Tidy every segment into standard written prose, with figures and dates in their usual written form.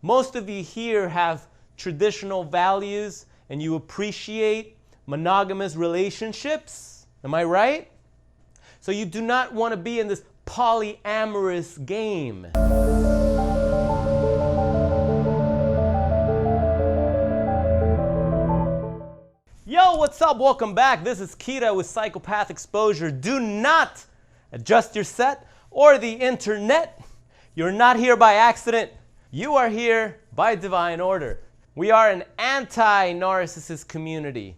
Most of you here have traditional values and you appreciate monogamous relationships. Am I right? So you do not want to be in this polyamorous game. Yo, what's up? Welcome back. This is Kita with Psychopath Exposure. Do not adjust your set or the internet. You're not here by accident. You are here by divine order. We are an anti-narcissist community.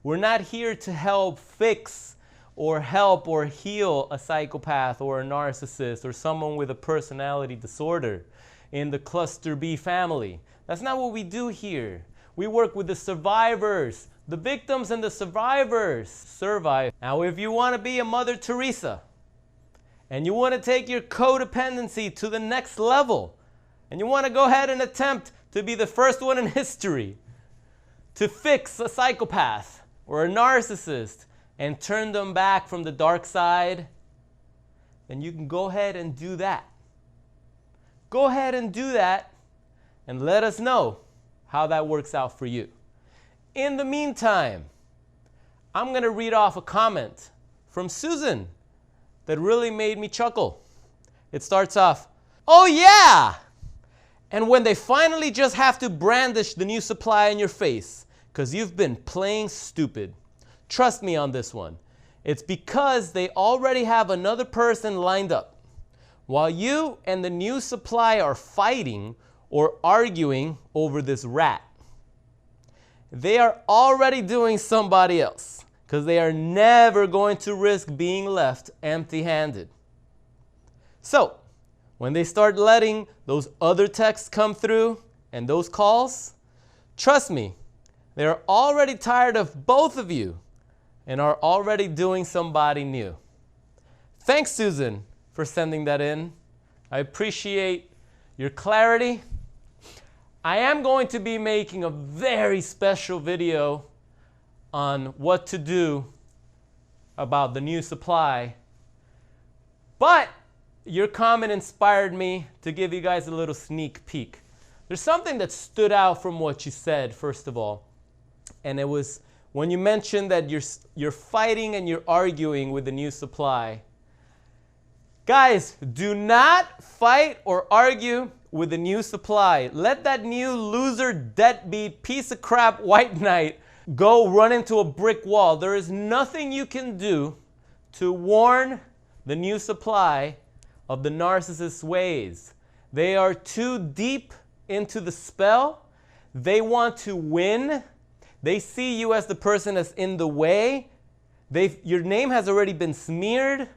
We're not here to help fix or help or heal a psychopath or a narcissist or someone with a personality disorder in the cluster B family. That's not what we do here. We work with the survivors, the victims and the survivors. Survive. Now, if you want to be a Mother Teresa and you want to take your codependency to the next level, and you want to go ahead and attempt to be the first one in history to fix a psychopath or a narcissist and turn them back from the dark side, then you can go ahead and do that. Go ahead and do that and let us know how that works out for you. In the meantime, I'm going to read off a comment from Susan that really made me chuckle. It starts off, "Oh yeah! And when they finally just have to brandish the new supply in your face because you've been playing stupid. Trust me on this one. It's because they already have another person lined up. While you and the new supply are fighting or arguing over this rat, they are already doing somebody else because they are never going to risk being left empty-handed. So, when they start letting those other texts come through and those calls, trust me, they're already tired of both of you and are already doing somebody new." Thanks, Susan, for sending that in. I appreciate your clarity. I am going to be making a very special video on what to do about the new supply, but your comment inspired me to give you guys a little sneak peek. There's something that stood out from what you said, first of all, and it was when you mentioned that you're fighting and you're arguing with the new supply. Guys, do not fight or argue with the new supply. Let that new loser, deadbeat, piece of crap white knight go run into a brick wall. There is nothing you can do to warn the new supply of the narcissist's ways. They are too deep into the spell. They want to win. They see you as the person that's in the way. Your name has already been smeared.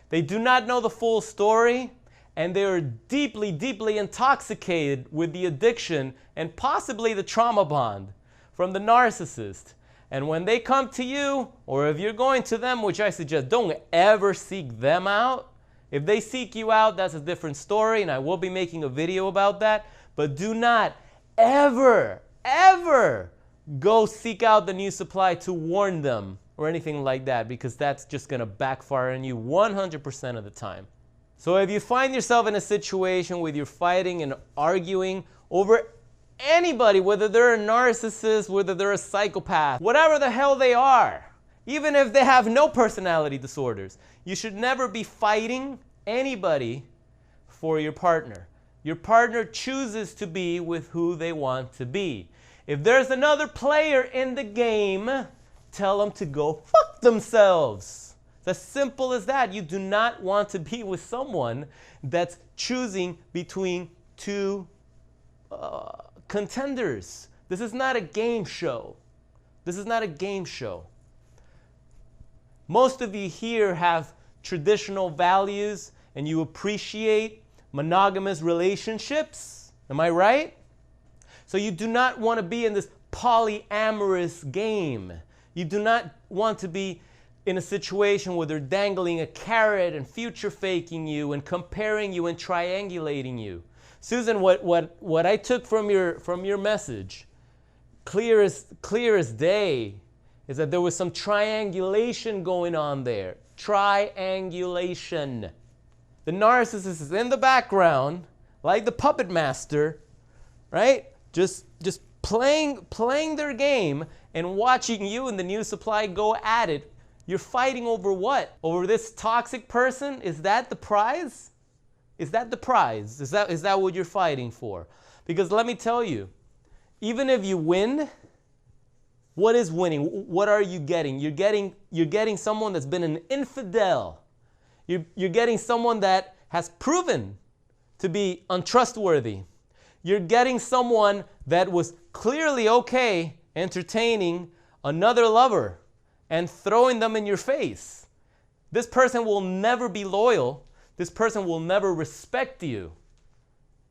They do not know the full story, and they are deeply, deeply intoxicated with the addiction and possibly the trauma bond from the narcissist. And when they come to you, or if you're going to them, which I suggest, don't ever seek them out. If they seek you out, that's a different story, and I will be making a video about that. But do not ever, ever go seek out the new supply to warn them or anything like that, because that's just going to backfire on you 100% of the time. So if you find yourself in a situation where you're fighting and arguing over anybody, whether they're a narcissist, whether they're a psychopath, whatever the hell they are, even if they have no personality disorders, you should never be fighting anybody for your partner. Your partner chooses to be with who they want to be. If there's another player in the game, tell them to go fuck themselves. It's as simple as that. You do not want to be with someone that's choosing between two contenders. This is not a game show. This is not a game show. Most of you here have traditional values and you appreciate monogamous relationships. Am I right? So you do not want to be in this polyamorous game. You do not want to be in a situation where they're dangling a carrot and future faking you and comparing you and triangulating you. Susan, what I took from your message, clear as day, is that there was some triangulation going on there. Triangulation. The narcissist is in the background, like the puppet master, right? Just playing their game and watching you and the new supply go at it. You're fighting over what? Over this toxic person? Is that the prize? Is that the prize? Is that what you're fighting for? Because let me tell you, even if you win, what is winning? What are you getting? You're getting someone that's been an infidel. You're getting someone that has proven to be untrustworthy. You're getting someone that was clearly okay entertaining another lover and throwing them in your face. This person will never be loyal. This person will never respect you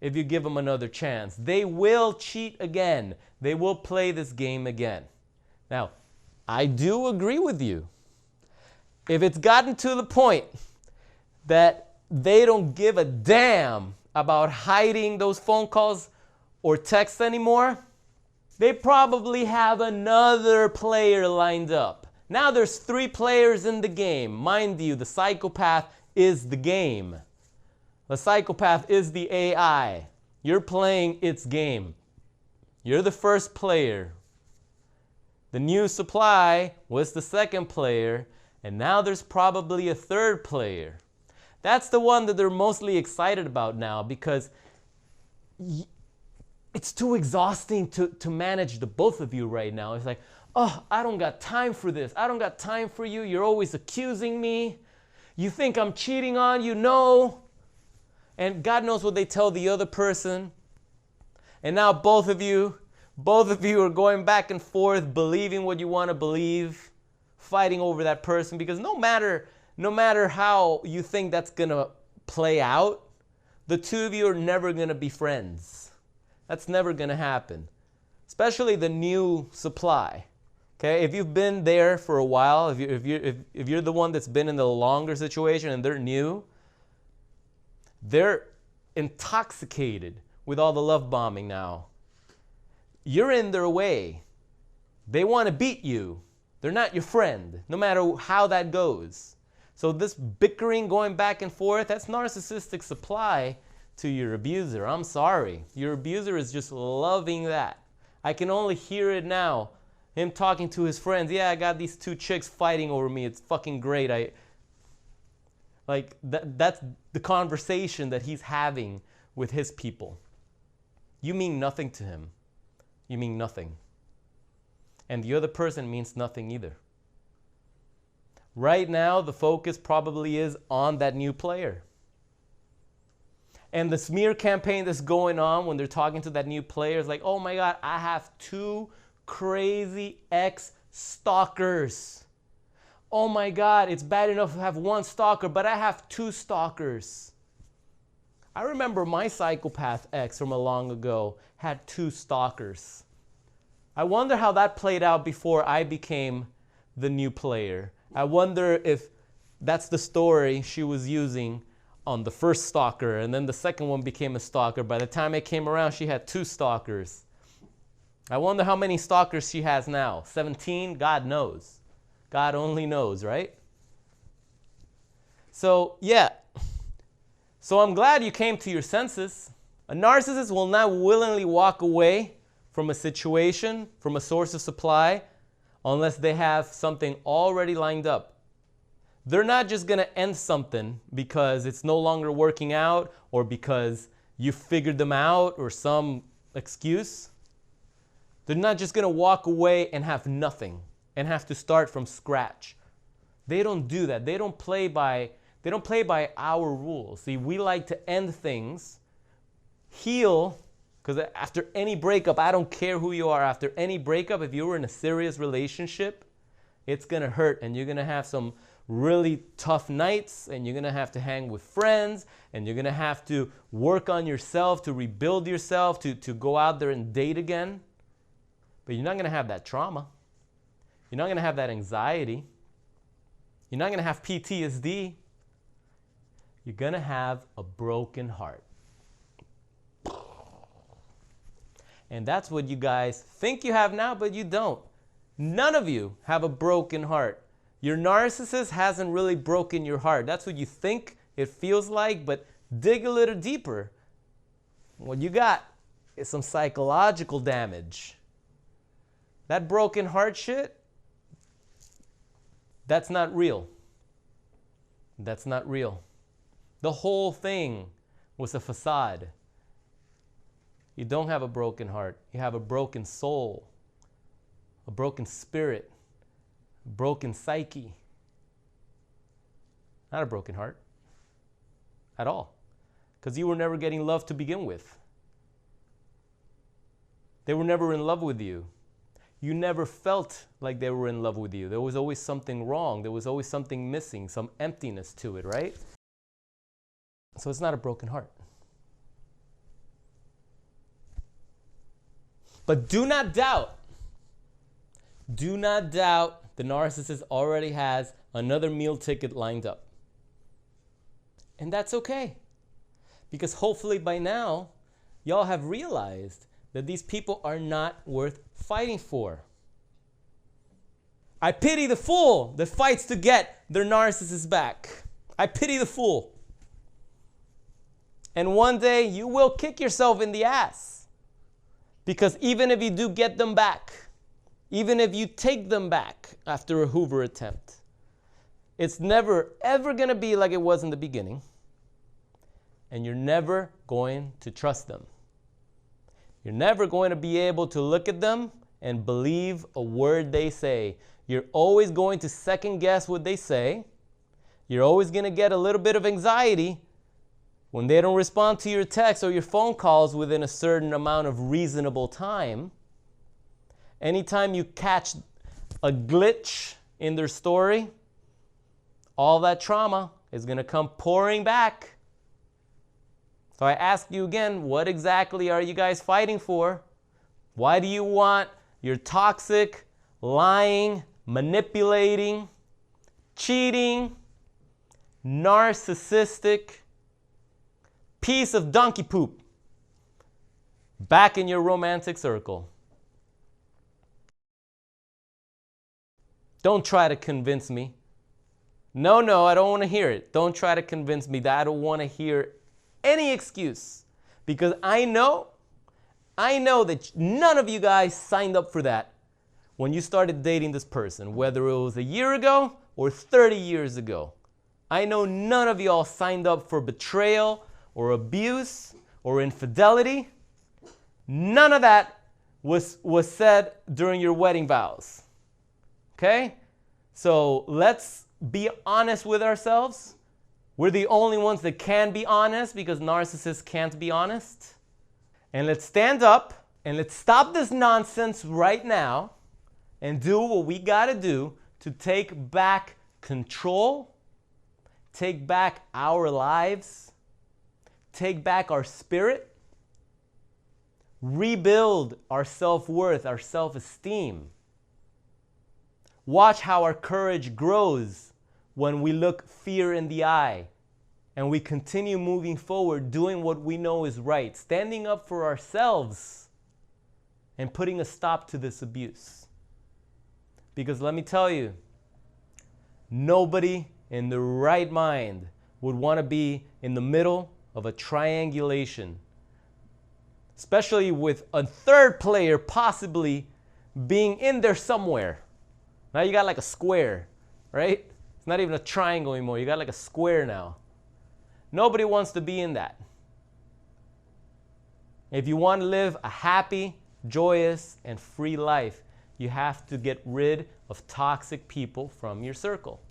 if you give them another chance. They will cheat again. They will play this game again. Now, I do agree with you. If it's gotten to the point that they don't give a damn about hiding those phone calls or texts anymore, they probably have another player lined up. Now there's 3 players in the game. Mind you, the psychopath is the game. The psychopath is the AI. You're playing its game. You're the first player. The new supply was the second player, and now there's probably a third player. That's the one that they're mostly excited about now, because it's too exhausting to manage the both of you right now. It's like, oh, I don't got time for this. I don't got time for you. You're always accusing me. You think I'm cheating on you? No. And God knows what they tell the other person. And now both of you are going back and forth, believing what you want to believe, fighting over that person, because no matter how you think that's going to play out, the two of you are never going to be friends. That's never going to happen. Especially the new supply. Okay, if you've been there for a while, if you're the one that's been in the longer situation and they're new, they're intoxicated with all the love bombing now. You're in their way. They want to beat you. They're not your friend, no matter how that goes. So this bickering, going back and forth, that's narcissistic supply to your abuser. I'm sorry. Your abuser is just loving that. I can only hear it now. Him talking to his friends. Yeah, I got these 2 chicks fighting over me. It's fucking great. That's the conversation that he's having with his people. You mean nothing to him. You mean nothing. And the other person means nothing either. Right now, the focus probably is on that new player. And the smear campaign that's going on when they're talking to that new player is like, oh my God, I have 2 crazy ex-stalkers. Oh my God, it's bad enough to have 1 stalker, but I have 2 stalkers. I remember my psychopath ex from a long ago had 2 stalkers. I wonder how that played out before I became the new player. I wonder if that's the story she was using on the first stalker, and then the second one became a stalker. By the time it came around, she had 2 stalkers. I wonder how many stalkers she has now. 17? God knows. God only knows, right? So, yeah. So I'm glad you came to your senses. A narcissist will not willingly walk away from a situation, from a source of supply, unless they have something already lined up. They're not just going to end something because it's no longer working out or because you figured them out or some excuse. They're not just going to walk away and have nothing and have to start from scratch. They don't do that. They don't play by our rules. See, we like to end things, heal, because after any breakup, I don't care who you are, after any breakup, if you were in a serious relationship, it's going to hurt and you're going to have some really tough nights and you're going to have to hang with friends and you're going to have to work on yourself, to rebuild yourself, to go out there and date again. But you're not going to have that trauma. You're not going to have that anxiety. You're not going to have PTSD. You're going to have a broken heart. And that's what you guys think you have now, but you don't. None of you have a broken heart. Your narcissist hasn't really broken your heart. That's what you think it feels like, but dig a little deeper. What you got? is some psychological damage. That broken heart shit, that's not real. That's not real. The whole thing was a facade. You don't have a broken heart. You have a broken soul, a broken spirit, a broken psyche. Not a broken heart at all, because you were never getting love to begin with. They were never in love with you. You never felt like they were in love with you. There was always something wrong. There was always something missing, some emptiness to it, right? So it's not a broken heart. But do not doubt the narcissist already has another meal ticket lined up. And that's okay. Because hopefully by now, y'all have realized that these people are not worth fighting for. I pity the fool that fights to get their narcissist back. I pity the fool. And one day you will kick yourself in the ass. Because even if you do get them back, even if you take them back after a Hoover attempt, it's never ever going to be like it was in the beginning. And you're never going to trust them. You're never going to be able to look at them and believe a word they say. You're always going to second guess what they say. You're always going to get a little bit of anxiety when they don't respond to your texts or your phone calls within a certain amount of reasonable time. Anytime you catch a glitch in their story, all that trauma is going to come pouring back. So I ask you again, what exactly are you guys fighting for? Why do you want your toxic, lying, manipulating, cheating, narcissistic piece of donkey poop back in your romantic circle? Don't try to convince me. No, I don't want to hear it. Don't try to convince me that I don't want to hear any excuse, because I know that none of you guys signed up for that when you started dating this person, whether it was a year ago or 30 years ago. I know none of y'all signed up for betrayal or abuse or infidelity. None of that was said during your wedding vows. Okay? So let's be honest with ourselves. We're the only ones that can be honest, because narcissists can't be honest. And let's stand up and let's stop this nonsense right now and do what we got to do to take back control, take back our lives, take back our spirit, rebuild our self-worth, our self-esteem. Watch how our courage grows when we look fear in the eye and we continue moving forward, doing what we know is right, standing up for ourselves and putting a stop to this abuse. Because let me tell you, nobody in their right mind would want to be in the middle of a triangulation, especially with a third player possibly being in there somewhere. Now you got like a square, right? It's not even a triangle anymore. You got like a square now. Nobody wants to be in that. If you want to live a happy, joyous, and free life, you have to get rid of toxic people from your circle.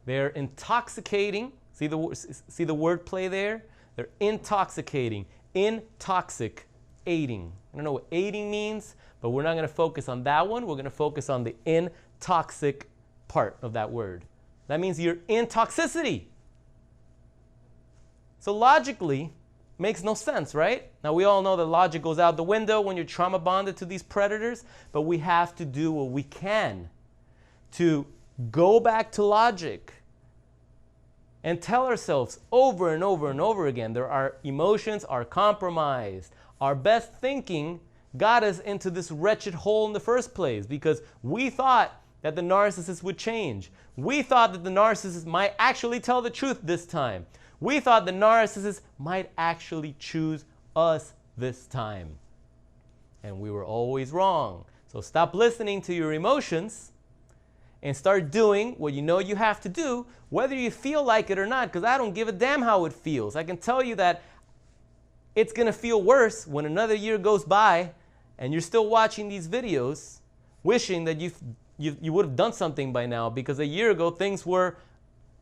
They're intoxicating. See the word play there? They're intoxicating, intoxicating. I don't know what aiding means, but we're not going to focus on that one. We're going to focus on the intoxic part of that word. That means you're in toxicity. So logically, makes no sense, right? Now we all know that logic goes out the window when you're trauma bonded to these predators, but we have to do what we can to go back to logic and tell ourselves over and over and over again that our emotions are compromised. Our best thinking got us into this wretched hole in the first place because we thought that the narcissist would change. We thought that the narcissist might actually tell the truth this time. We thought the narcissist might actually choose us this time. And we were always wrong. So stop listening to your emotions and start doing what you know you have to do, whether you feel like it or not, because I don't give a damn how it feels. I can tell you that it's going to feel worse when another year goes by and you're still watching these videos wishing that you would have done something by now, because a year ago things were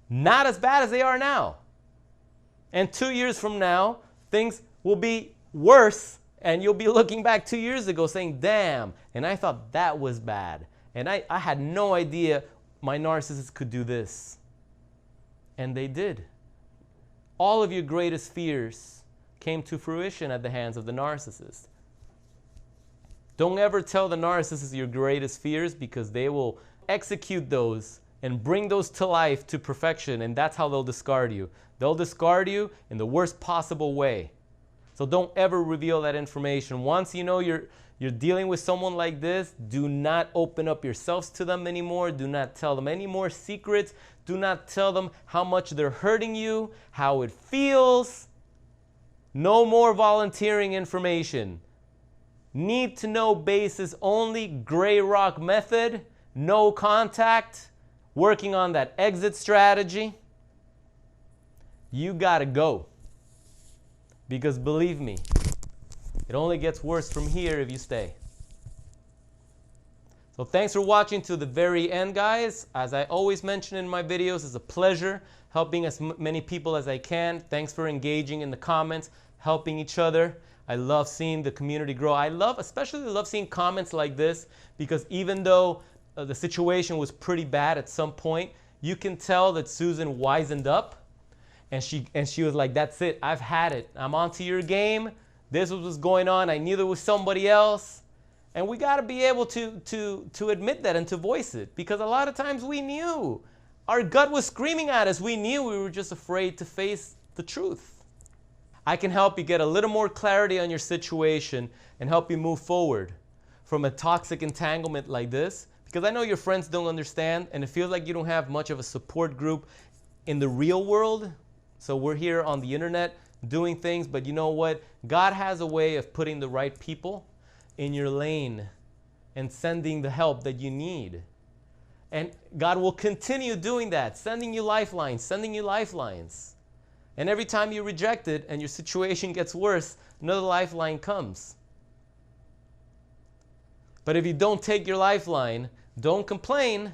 not as bad as they are now. And 2 years from now, things will be worse, and you'll be looking back 2 years ago saying, damn, and I thought that was bad. And I had no idea my narcissist could do this. And they did. All of your greatest fears came to fruition at the hands of the narcissist. Don't ever tell the narcissist your greatest fears, because they will execute those and bring those to life to perfection, and that's how they'll discard you. They'll discard you in the worst possible way. So don't ever reveal that information. Once you know you're dealing with someone like this, do not open up yourselves to them anymore. Do not tell them any more secrets. Do not tell them how much they're hurting you, how it feels. No more volunteering information. Need to know basis only, gray rock method, no contact, working on that exit strategy. You gotta go. Because believe me, it only gets worse from here if you stay. So thanks for watching to the very end, guys. As I always mention in my videos, it's a pleasure helping as many people as I can. Thanks for engaging in the comments, helping each other. I love seeing the community grow. Especially love seeing comments like this, because even though the situation was pretty bad at some point, you can tell that Susan wisened up. And she was like, that's it, I've had it. I'm onto your game. This was what's going on. I knew there was somebody else. And we got to be able to admit that and to voice it. Because a lot of times we knew. Our gut was screaming at us. We knew, we were just afraid to face the truth. I can help you get a little more clarity on your situation and help you move forward from a toxic entanglement like this. Because I know your friends don't understand, and it feels like you don't have much of a support group in the real world. So we're here on the internet doing things, but you know what? God has a way of putting the right people in your lane and sending the help that you need. And God will continue doing that, sending you lifelines, sending you lifelines. And every time you reject it and your situation gets worse, another lifeline comes. But if you don't take your lifeline, don't complain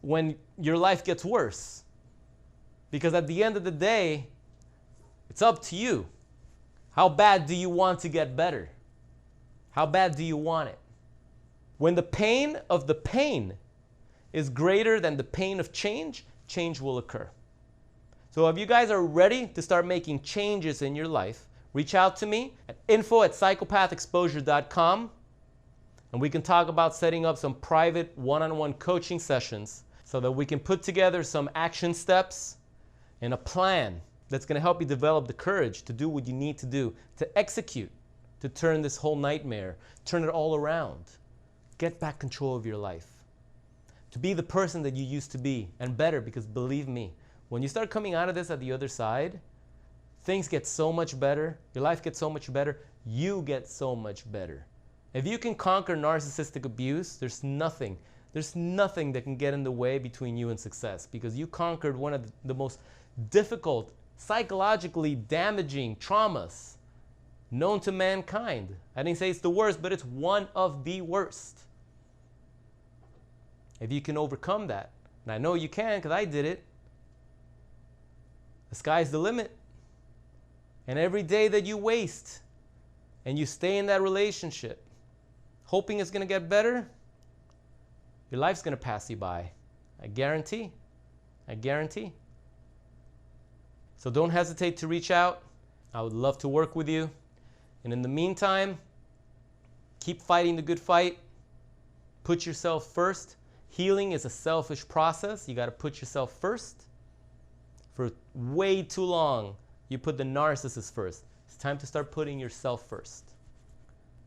when your life gets worse. Because at the end of the day, it's up to you. How bad do you want to get better? How bad do you want it? When the pain of the pain is greater than the pain of change, change will occur. So if you guys are ready to start making changes in your life, reach out to me at info@psychopathexposure.com, and we can talk about setting up some private one-on-one coaching sessions so that we can put together some action steps and a plan that's going to help you develop the courage to do what you need to do, to execute, to turn this whole nightmare, turn it all around, get back control of your life, to be the person that you used to be, and better, because believe me, when you start coming out of this at the other side, things get so much better, your life gets so much better, you get so much better. If you can conquer narcissistic abuse, there's nothing that can get in the way between you and success, because you conquered one of the most difficult, psychologically damaging traumas known to mankind. I didn't say it's the worst, but it's one of the worst. If you can overcome that, and I know you can because I did it, the sky's the limit. And every day that you waste and you stay in that relationship, hoping it's going to get better, your life's going to pass you by. I guarantee. I guarantee. So don't hesitate to reach out. I would love to work with you. And in the meantime, keep fighting the good fight. Put yourself first. Healing is a selfish process. You got to put yourself first. For way too long, you put the narcissist first. It's time to start putting yourself first.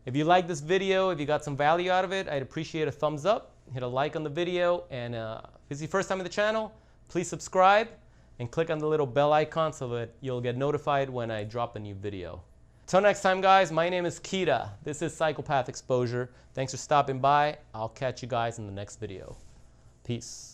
If you like this video, if you got some value out of it, I'd appreciate a thumbs up. Hit a like on the video. And if it's your first time on the channel, please subscribe and click on the little bell icon so that you'll get notified when I drop a new video. Till next time, guys, my name is Kita. This is Psychopath Exposure. Thanks for stopping by. I'll catch you guys in the next video. Peace.